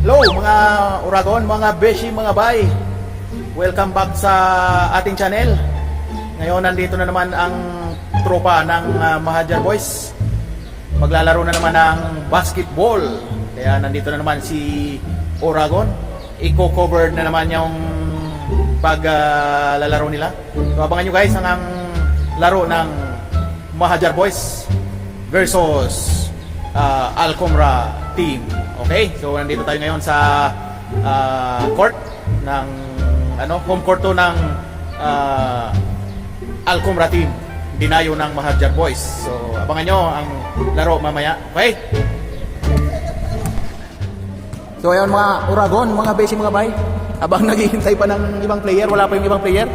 Hello mga Uragon, mga Beshi, mga Bay. Welcome back sa ating channel. Ngayon nandito na naman ang tropa ng Mahajar Boys. Maglalaro na naman ng basketball. Kaya nandito na naman si Uragon. Iko-cover na naman yung paglalaro nila. So abangan nyo guys ang laro ng Mahajar Boys versus Alcomra team. Okay? So nandito tayo ngayon sa court ng home court to ng Alcomra team. Dinayo ng Mahajar Boys. So abangan nyo ang laro mamaya. Okay? So ayun mga Uragon, mga Beshi, mga Bay. Habang naghihintay pa ng ibang player, wala pa yung ibang player.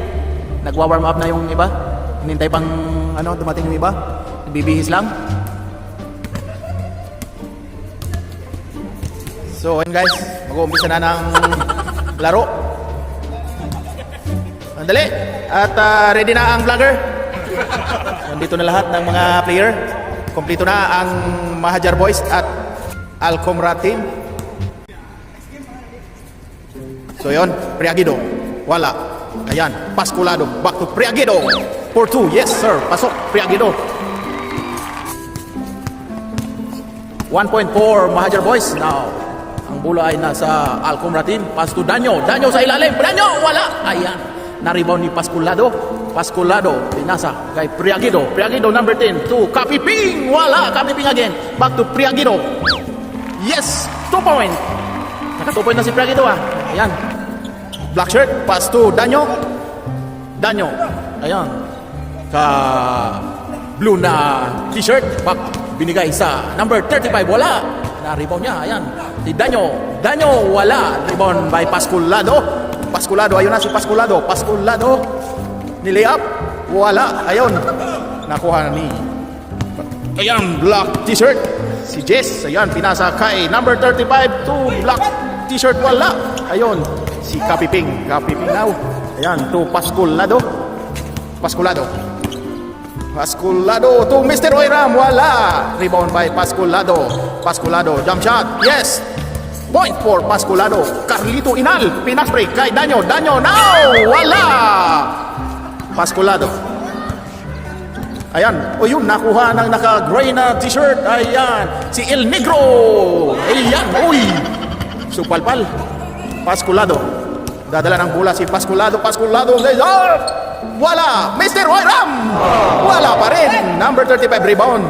Nagwa-warm up na yung iba. Hinintay pang dumating yung iba. Bibihis lang. So ayun guys, mag-uumpisa na ng laro. Andali. At ready na ang vlogger. Nandito na lahat ng mga player. Kompleto na ang Mahajar Boys at Alcomra team. So yun, Priagido. Wala. Ayan, Pasculado. Back to Priagido. For 2. Yes sir, pasok Priagido. 1.4 Mahajar Boys. Now, ang bola ay nasa Alcomra team. Pass to Danyo. Danyo sa ilalim. Danyo, wala. Ayan, na-rebound ni Pasculado. Pasculado, pinasa kay Priagido. Priagido number 10 to Kapiping. Wala, Kapiping again. Back to Priagido. Yes, 2 point. Naka 2 point na si Priagido Ayan. Black shirt, pass to Danyo. Danyo. Ayan. Ka blue na t-shirt. Back, binigay sa number 35. Wala. Na-rebound niya. Ayan. Si Danyo. Danyo, wala. Rebound by Pasculado. Pasculado, ayun na si Pasculado. Pasculado. Nilay-up. Wala. Ayun. Nakuha ni. Ayan, black t-shirt. Si Jess. Ayan, pinasa kay number 35 to black t-shirt. Wala. Ayun. Si Kapiping. Kapiping now. Ayan, to Pasculado. Pasculado. Pasculado to Mr. Oiram. Wala. Rebound by Pasculado. Pasculado. Jump shot. Yes. Point for Pasculado. Carlito Inal. Pinaspray kay Danyo. Danyo now. Wala. Pasculado. Ayan. O yun, nakuha ng naka-gray na t-shirt. Ayan. Si El Negro. Ayan. Uy. Supalpal. Pasculado. Dadala ng bola si Pasculado. Pasculado. Wala. Mr. Oiram. Wala pa rin. Number 35 rebound.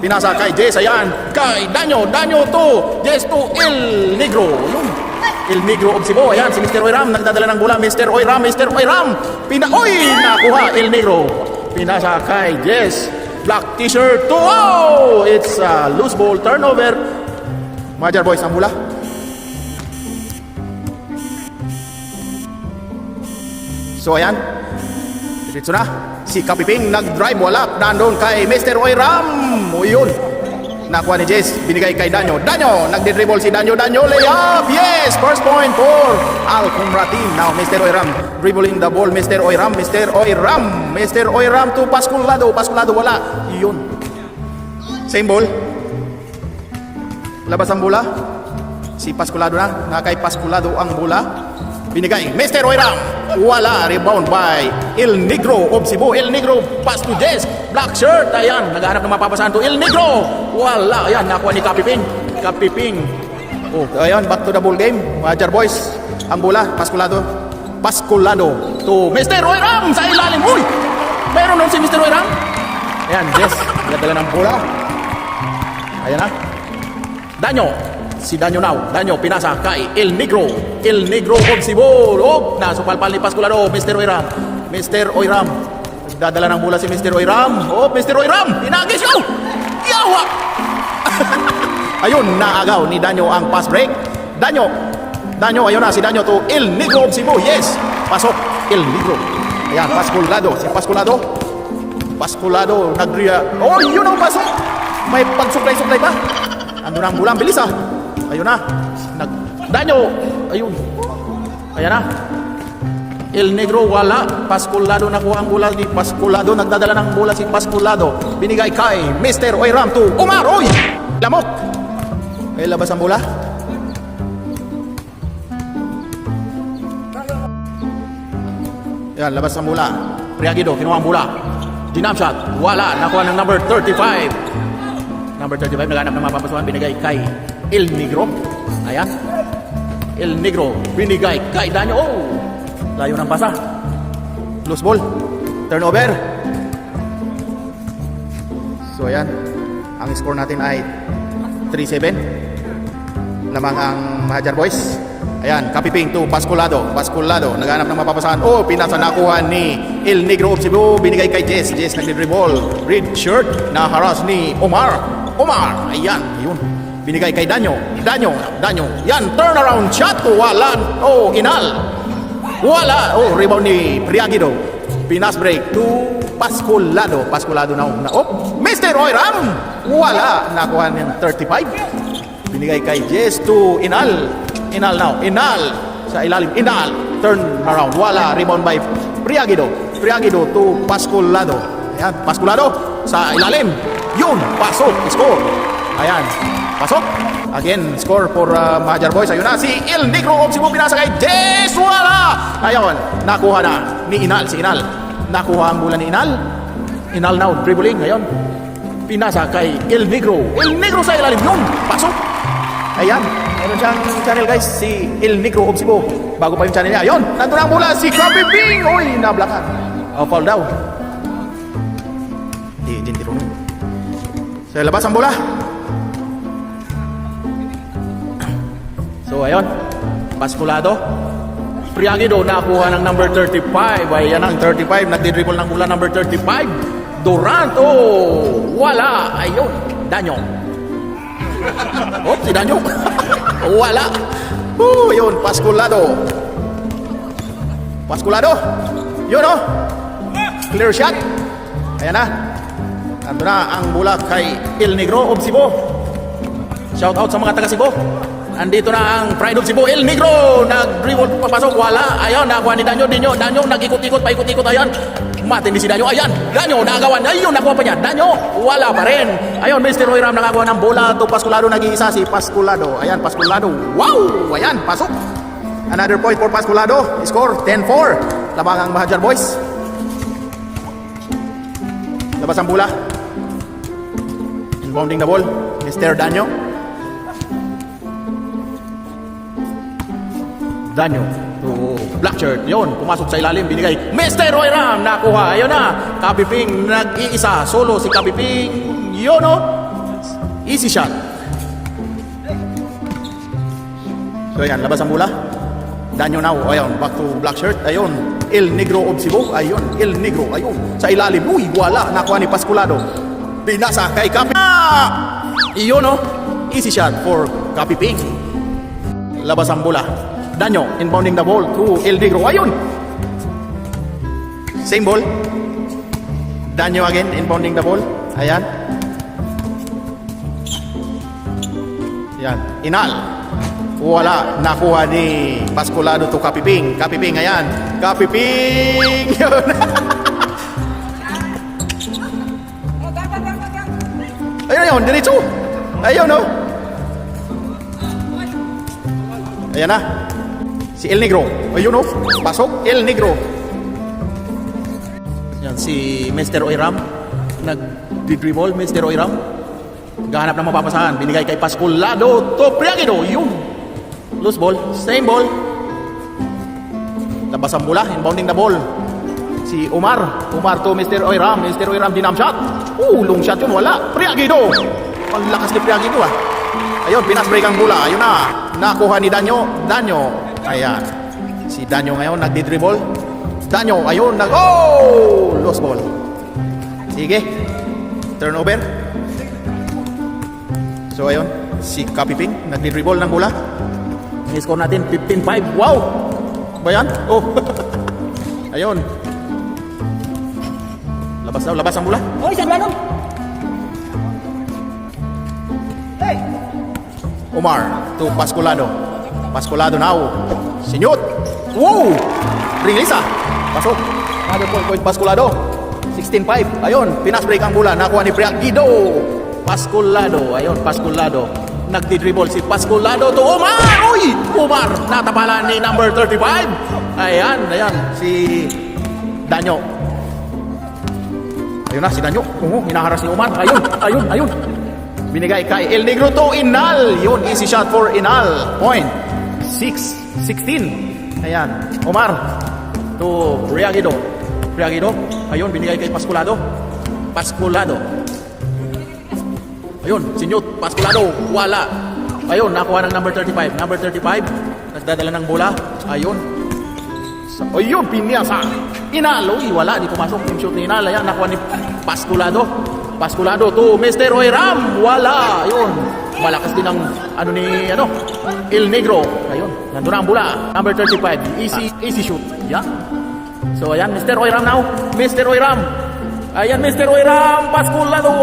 Pinasa kay Jess. Ayan. Kay Danyo. Danyo to Jess to El Negro. Yun. El Negro of Cebu. Ayan. Si Mr. Oiram. Nagdadala ng bola. Mr. Oiram. Mr. Oiram. Oy! Nakuha. El Negro. Pinasa kay Jess. Black t-shirt to. Oh! It's a loose ball turnover. Mahajar Boys ang bola. So ayan, diretso na. Si Kapiping nag-drive, wala. Nandun kay Mr. Oiram. O yun. Nakuha ni Jess, binigay kay Danyo. Danyo, nagdi-dribble si Danyo. Danyo, layup. Yes, first point for Alcomra team. Now, Mr. Oiram dribbling the ball. Mr. Oiram, Mr. Oiram. Mr. Oiram to Pasculado. Pasculado, wala. Yun. Same ball. Labas ang bola. Si Pasculado na. Kay Pasculado ang bola. Binigay, Mr. Oiram. Wala. Rebound by El Negro of Cebu. El Negro pass to Jess. Black shirt. Ayan. Naghahanap ng mapapasahan to El Negro. Wala. Ayan. Nakuha ni Kapiping. Kapiping. Oh, ayan. Back to the ball game. Mahajar Boys. Ang bola. Pasculado. Pasculado to Mr. Oiram sa ilalim. Uy! Meron nun si Mr. Oiram. Ayan. Jess. Nagdala ng bola. Ayan na. Danyo. Si Danyo now. Danyo pinasa kay El Negro. El Negro of Cebu. Oh, nasupalpal ni Pasculado. Mr. Oiram. Mr. Oiram. Dadala ng bola si Mr. Oiram. Oh, Mr. Oiram. Inagis ko. Yawa. Ayun, naagaw ni Danyo ang pass break. Danyo. Danyo, ayun na si Danyo to El Negro of Cebu. Yes. Pasok. El Negro. Ayan, Pasculado. Si Pasculado. Pasculado. Oh, yun ang pasok. May pagsuklay-suklay pa. Andun ang bola. Bilis Ayun na. Danyo. Ayun. Ayan na. El Negro wala. Pasculado nakuha ang bola ni Pasculado. Nagdadala ng bola si Pasculado. Binigay kay Mr. Oiram to Omar. Oy! Lamok. May labas ang bola. Yan, labas ang bola. Priagido, kinuha ang bola. Jump shot, wala. Nakuha ng number 35. Number 35, naghanap ng mapapasuhan. Binigay kay El Negro. Ayan. El Negro, binigay kay Danyo. Oh! Layo ng pasa. Loose ball. Turnover. So ayan. Ang score natin ay 3-7. Lamang ang Mahajar Boys. Ayan, Kapiping to Pasculado. Pasculado, naghanap ng mapapasahan. Oh, pinasa nakuha ni El Negro of Cebu. Binigay kay Jess. Jess nagdi-dribble. Red shirt na haras ni Omar. Omar, ayan, yun. Binigay kay Danyo. Danyo. Yan, turnaround shot. Wala. Oh, Inal. Wala. Oh, rebound ni Priagido. Pinas break to Pasculado. Pasculado na. Oh, Mr. Oiram. Wala. Nakuha ng 35. Binigay kay Jess to Inal. Inal now. Inal. Sa ilalim. Inal. Turn around. Wala. Rebound by Priagido. Priagido to Pasculado. Ayan. Pasculado. Sa ilalim. Yun. Pasok. Score. Ayan. Pasok. Again. Score for Mahajar Boys. Ayun na. Si El Negro of Cebu. Pinasa kay Jess. Wala. Ayun. Nakuha na ni Inal. Si Inal. Nakuha ang bola ni Inal. Inal now. Dribbling. Ayun. Pinasa kay El Negro. El Negro sa ilalim. Yun. Pasok. Ayan. Meron siyang channel guys, si El Negro of Cebu. Bago pa yung channel niya. Ayun, nandun ang mula si Kapiping. Uy, nablakan. Foul daw. Tiro. So, labas ang bola. So, ayun. Pasculado. Priagido, nakuha ng number 35. Ayan ang 35. Nagdi-dribble ng bola number 35. Durant. Oh, wala. Ayun. Danyo. Oh, si Danyo. Wala. Yun, Pasculado. Pasculado. Yun, oh. Clear shot. Ayan na. Ando na ang bola kay El Negro of Cebu. Shout out sa mga taga Cebu. Andito na ang Pride of Cebu. El Negro. Nag-dribble papasok. Wala. Ayun, nakuha ni Danyo. Danyo, nag-ikot-ikot, paikot-ikot. Ayun. Matindi si Danyo. Ayan. Danyo, nagawan. Ayun, nakuha pa niya. Danyo, wala pa rin. Ayun, Mr. Oiram nakakuha ng bola to Pasculado. Nag-iisa si Pasculado. Ayan, Pasculado. Wow! Ayan, pasok. Another point for Pasculado. Score 10-4. Labang ang Mahajar Boys. Labas ang bola. Inbounding the ball. Mr. Danyo. Danyo to black shirt. Yun, pumasok sa ilalim. Binigay Mr. Oiram. Nakuha. Ayun na. Kapiping nag-iisa. Solo si Kapiping. Yun o. Easy shot. So ayan, labas ang bola. Danyo now. Ayun, back to black shirt. Ayun, El Negro of Cebu. Ayun, El Negro. Ayun, sa ilalim. Uy, wala. Nakuha ni Pasculado. Binasa kay Kapiping. Yun o. Easy shot for Kapiping. Labas ang bola. Danyo, inbounding the ball to El Negro. Ayun! Same ball. Danyo again, inbounding the ball. Ayan. Ayan. Inal. Wala. Nakuha ni Pasculado to Kapiping. Kapiping, ayan. Kapiping! Yun. Ayun, ayun. Diretso. Ayun, no? Ayan na. Si El Negro. Ayun o. Pasok. El Negro. Yan si Mr. Oiram. Nag-dribble Mr. Oiram. Gahanap ng mapapasahan. Binigay kay Pasculado to Priagido. Yun. Loose ball. Same ball. Labas ang bola. Inbounding the ball. Si Omar. Omar to Mr. Oiram. Mr. Oiram dinam shot. Long shot yun. Wala. Priagido. Ang lakas ni Priagido ah. Ayun. Pinas break ang bola. Ayun na. Nakuha ni Danyo. Danyo. Ayan. Si Danyo ngayon nagdi-dribble. Danyo, ayun, lost ball. Sige. Turnover. So ayun, si Kapiping nagdi-dribble ng bola. Ang score natin 15-5. Wow! Ba yan? Oh. Ayun. Labas daw, labas ang bola. Oy, saan ba nun? Hey! Omar to Pasculado. Pasculado now. Sinyot. Wow! Ringlisa. Pasok. Another point Pasculado. 16-5. Ayun, pinas break ang bola. Nakuha ni Priagido. Pasculado. Ayun, Pasculado. Nagdi-dribble si Pasculado to Omar. Uy! Omar. Natapalan ni number 35. Ayan. Si Danyo. Ayun na si Danyo. Hinaharas ni Omar. Ayun. Binigay kay El Negro to Inal. Yun, easy shot for Inal. Point. 16. Ayan. Omar to Priagido. Ayun, binigay kay Pasculado. Ayun, Sinyot. Pasculado. Wala. Ayun, nakuha ng number 35. Nagdadala ng bola. Ayun. Ayun, pinyasa. Inal. Uy, wala. Di pumasok yung shoot ni Inal. Ayan, nakuha ni Pasculado to Mr. Oiram. Wala. Ayun. Malakas din ang El Negro. Ayun. Nandun ang bola. Number 35. Easy shoot. Yan. So, ayan. Mr. Oiram now. Mr. Oiram. Ayan, Mr. Oiram. Pasculado.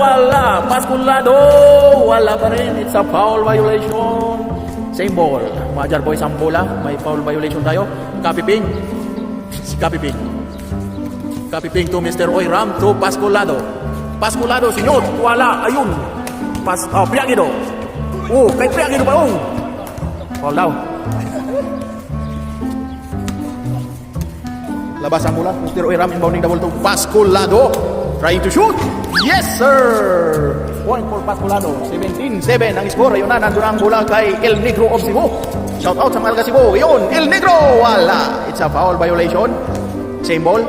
Wala pa rin. It's a foul violation. Same ball. Mahajar Boys ang bola. May foul violation tayo. Kapiping. Kapiping to Mr. Oiram to Pasculado, Sinyot. Wala. Ayun. Priagido. Kay Priagido pa. Foul daw. Labas ang bola. Mr. Oiram inbounding the ball to Pasculado. Trying to shoot. Yes, sir. Point for Pasculado. 17-7 ang score. Ayun na. Nandun ang bola kay El Negro of Cebu. Shout out sa mga Cebu. Ayun. El Negro. Wala. It's a foul violation. Same ball.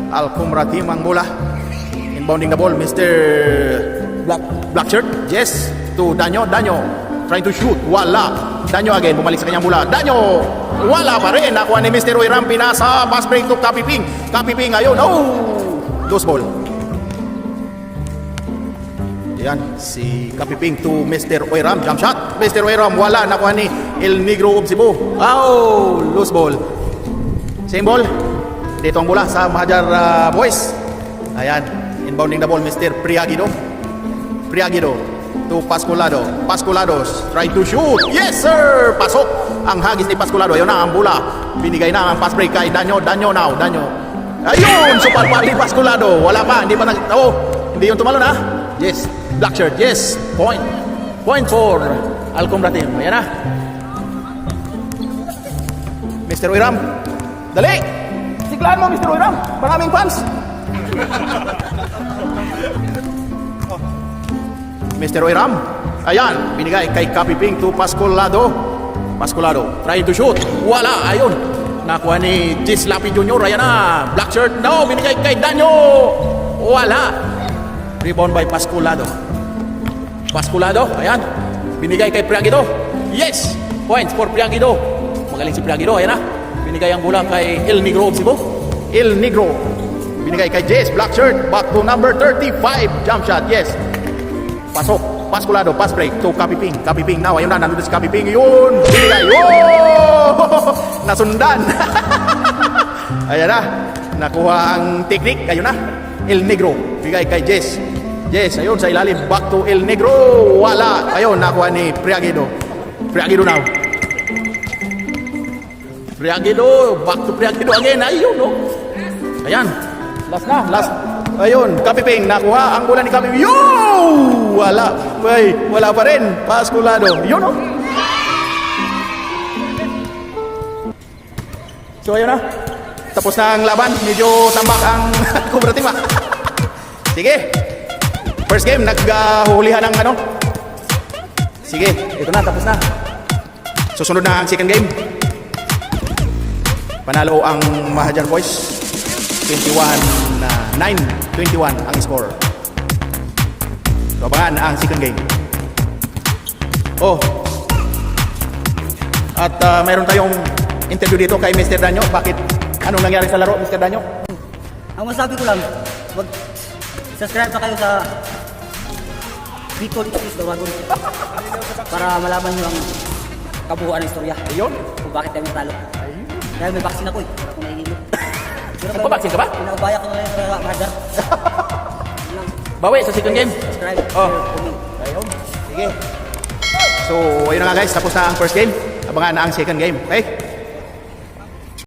Alcumra team ang bola. Inbounding the ball. Mr. Black shirt. Yes. To Danyo. Trying to shoot. Wala. Danyo again. Bumalik sa kanyang bola. Danyo. Wala pa rin. Nakuha ni Mr. Oiram. Pinasa. Pass break to Kapiping. Ayun. Loose ball. Yan, si Kapiping to Mr. Oiram. Jump shot. Mr. Oiram, wala. Nakuha ni El Negro of Cebu. Loose ball. Same ball. Dito ang bola sa Mahajar Boys. Ayan, inbounding the ball, Mr. Priagido to Pasculado. Try to shoot. Yes, sir! Pasok ang hagis ni Pasculado. Ayun na ang bola. Binigay na ang pass break kay Danyo now. Ayun! Super pa ni Pasculado. Wala pa. Hindi pa hindi yung tumalon ha. Yes. Black shirt. Yes. Point for Alcumra team. Ayan na. Mr. Oiram. Dali! Siglaan mo, Mr. Oiram. Maraming fans. Mr. Oiram. Ayan. Binigay kay Kapiping to Pasculado. Trying to shoot. Wala. Ayun. Nakuha ni Gis Lapi Jr. Ayan na. Black shirt. No. Binigay kay Danyo. Wala. Rebound by Pasculado. Ayan. Binigay kay Priagido. Yes. Points for Priagido. Magaling si Priagido. Ayan na. Binigay ang bola kay El Negro of Cebu. Binigay kay Jess. Black shirt. Back to number 35. Jump shot. Yes. Pasok. Pasculado. Pass break to Kapiping. Now. Ayun na. Nandun si Kapiping. Yun. Binigay. Nasundan. Ayan na. Nakuha ang technique. Ayun na. El Negro. Bigay kay Jess. Ayun sa ilalim. Back to El Negro. Wala. Ayun, nakuha ni Priagido now. Back to Priagido again. Ayun, no? Ayan. Last. Ayun, Kapiping. Nakuha ang bola ni Kapiping. Wala. Wala pa rin. Pasculado. Yun, no? So, ayun na. Tapos na ang laban. Medyo tambak ang Cobra team. Sige. First game, naghuhulihan ng Sige, ito na, tapos na. Susunod na ang second game. Panalo ang Mahajar Boys. 21 ang score. So, abangan ang second game. At mayroon tayong interview dito kay Mr. Danyo. Bakit? Anong nangyari sa laro, Mr. Danyo? Ang masabi ko lang, subscribe na kayo sa Bicol Excuse Dragon para malaman nyo ang kabuuan ng istorya. Ayun. Kung bakit tayo natalo. Dahil may vaccine ako Kung nahihilo. Nagpa-vaccine ka ba? Pinaubaya ko na lang sa Mahajar. Bawi sa second game. Subscribe. Comment. Ayun. Sige. So, ayun na nga guys. Tapos na ang first game. Abangan na ang second game. Okay?